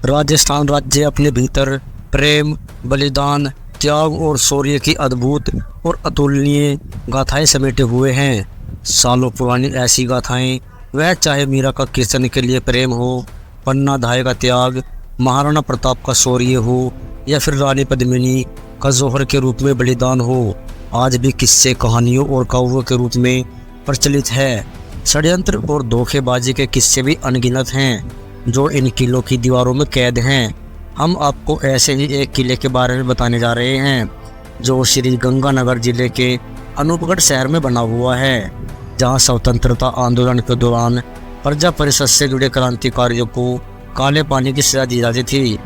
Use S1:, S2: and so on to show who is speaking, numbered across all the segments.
S1: राजस्थान राज्य अपने भीतर प्रेम, बलिदान, त्याग और शौर्य की अद्भुत और अतुलनीय गाथाएं समेटे हुए हैं। सालों पुरानी ऐसी गाथाएं, वह चाहे मीरा का किशन के लिए प्रेम हो, पन्ना धाय का त्याग, महाराणा प्रताप का शौर्य हो या फिर रानी पद्मिनी का जौहर के रूप में बलिदान हो, आज भी किस्से कहानियों और काव्यों के रूप में प्रचलित है। षड्यंत्र और धोखेबाजी के किस्से भी अनगिनत हैं जो इन किलों की दीवारों में कैद हैं। हम आपको ऐसे ही एक किले के बारे में बताने जा रहे हैं जो श्री गंगानगर जिले के अनूपगढ़ शहर में बना हुआ है, जहां स्वतंत्रता आंदोलन के दौरान प्रजा परिषद से जुड़े क्रांतिकारियों को काले पानी की सजा दी जाती थी।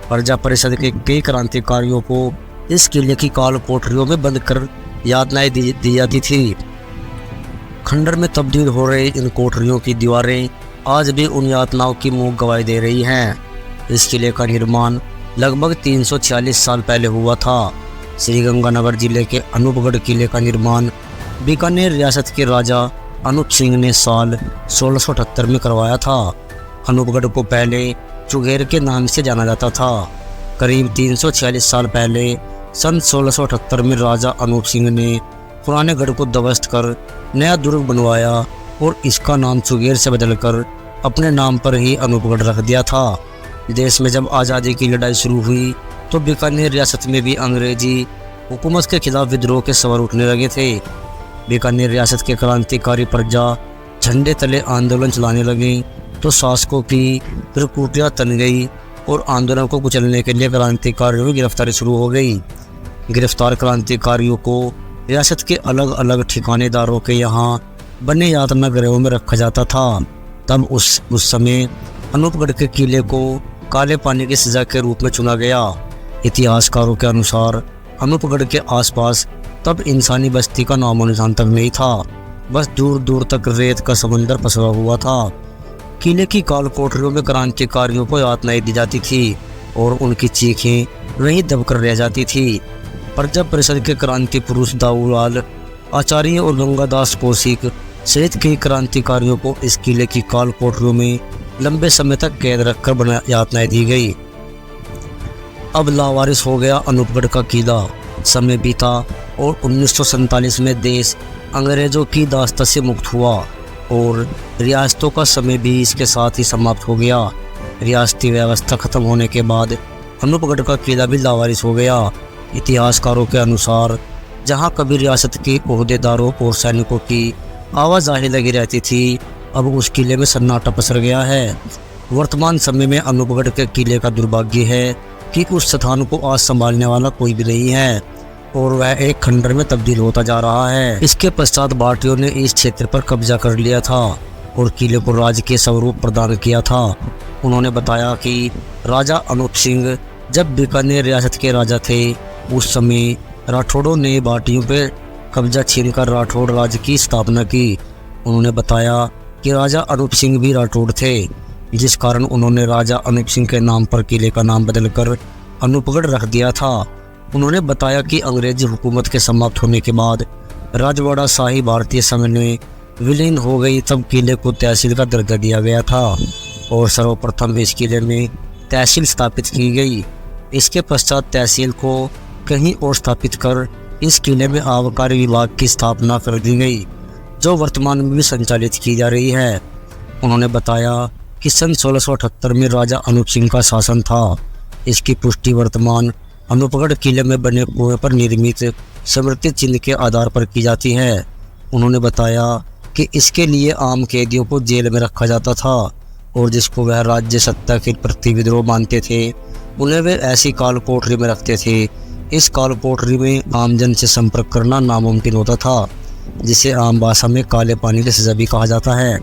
S1: प्रजा परिषद के कई क्रांतिकारियों को इस किले की काल कोठरियों में बंद कर यातनाएं दी जाती थी। खंडर में तब्दील हो रही इन कोठरियों की दीवारें आज भी उन यातनाओं की मुँह गवाही दे रही हैं। इस किले का निर्माण लगभग 346 साल पहले हुआ था। श्रीगंगानगर जिले के अनूपगढ़ किले का निर्माण बीकानेर रियासत के राजा अनूप सिंह ने साल 1678 में करवाया था। अनूपगढ़ को पहले चुगेर के नाम से जाना जाता था। करीब 346 साल पहले सन 1678 में राजा अनूप सिंह ने पुराने गढ़ को ध्वस्त कर नया दुर्ग बनवाया और इसका नाम चुगेर से बदलकर अपने नाम पर ही अनूपगढ़ रख दिया था। देश में जब आज़ादी की लड़ाई शुरू हुई तो बीकानेर रियासत में भी अंग्रेजी हुकूमत के खिलाफ विद्रोह के स्वर उठने लगे थे। बीकानेर रियासत के क्रांतिकारी प्रजा झंडे तले आंदोलन चलाने लगे तो शासकों की त्रिकुटियां तन गई और आंदोलन को कुचलने के लिए क्रांतिकारियों की गिरफ्तारी शुरू हो गई। गिरफ्तार क्रांतिकारियों को रियासत के अलग अलग ठिकानेदारों के यहाँ बने यातना गृहों में रखा जाता था। तब उस समय अनूपगढ़ के किले को काले पानी की सजा के रूप में चुना गया। इतिहासकारों के अनुसार अनूपगढ़ के आसपास तब इंसानी बस्ती का नामो निशान तक नहीं था, बस दूर दूर तक रेत का समंदर पसरा हुआ था। किले की काल कोठरियों में क्रांतिकारियों को यातनाएं दी जाती थी और उनकी चीखें वहीं दबकर रह जाती थी। प्रजा परिषद के क्रांति पुरुष दाऊलाल आचार्य और गंगादास कौशिक सहित कई क्रांतिकारियों को इस किले की काल कोठरियों में लंबे समय तक कैद रखकर यातनाएं दी गई। अब लावारिस हो गया अनूपगढ़ का किला। समय बीता और 1947 में देश अंग्रेजों की दास्ता से मुक्त हुआ और रियासतों का समय भी इसके साथ ही समाप्त हो गया। रियासती व्यवस्था खत्म होने के बाद अनूपगढ़ का किला भी लावारिस हो गया। इतिहासकारों के अनुसार जहां कभी रियासत के ओहदेदारों और सैनिकों की आवाजाही लगी रहती थी, अब उस किले में सन्नाटा पसर गया है। वर्तमान समय में अनूपगढ़ के किले का दुर्भाग्य है कि उस स्थान को आज संभालने वाला कोई भी नहीं है और वह एक खंडर में तब्दील होता जा रहा है। इसके पश्चात भाटियों ने इस क्षेत्र पर कब्जा कर लिया था और किले को राज्य के स्वरूप प्रदान किया था। उन्होंने बताया कि राजा अनूप सिंह जब बीकानेर रियासत के राजा थे, उस समय राठौड़ों ने भाटियों पर कब्जा छीनकर राठौड़ राज्य की स्थापना की। उन्होंने बताया कि राजा अनूप सिंह भी राठौड़ थे, जिस कारण उन्होंने राजा अनूप सिंह के नाम पर किले का नाम बदलकर अनूपगढ़ रख दिया था। उन्होंने बताया कि अंग्रेजी हुकूमत के समाप्त होने के बाद राजवाड़ा शाही भारतीय संघ में विलीन हो गई, तब किले को तहसील का दर्जा दिया गया था और सर्वप्रथम इस किले में तहसील स्थापित की गई। इसके पश्चात तहसील को कहीं और स्थापित कर इस किले में आबकारी विभाग की स्थापना कर दी गई, जो वर्तमान में भी संचालित की जा रही है। उन्होंने बताया कि सन 1678 में राजा अनूप सिंह का शासन था। इसकी पुष्टि वर्तमान अनूपगढ़ किले में बने कुएं पर निर्मित स्मृति चिन्ह के आधार पर की जाती है। उन्होंने बताया कि इसके लिए आम कैदियों को जेल में रखा जाता था और जिसको वह राज्य सत्ता के प्रति विद्रोह मानते थे, उन्हें वे ऐसी काल कोठरी में रखते थे। इस काल कोठरी में आमजन से संपर्क करना नामुमकिन होता था, जिसे आम भाषा में काले पानी की सजा भी कहा जाता है।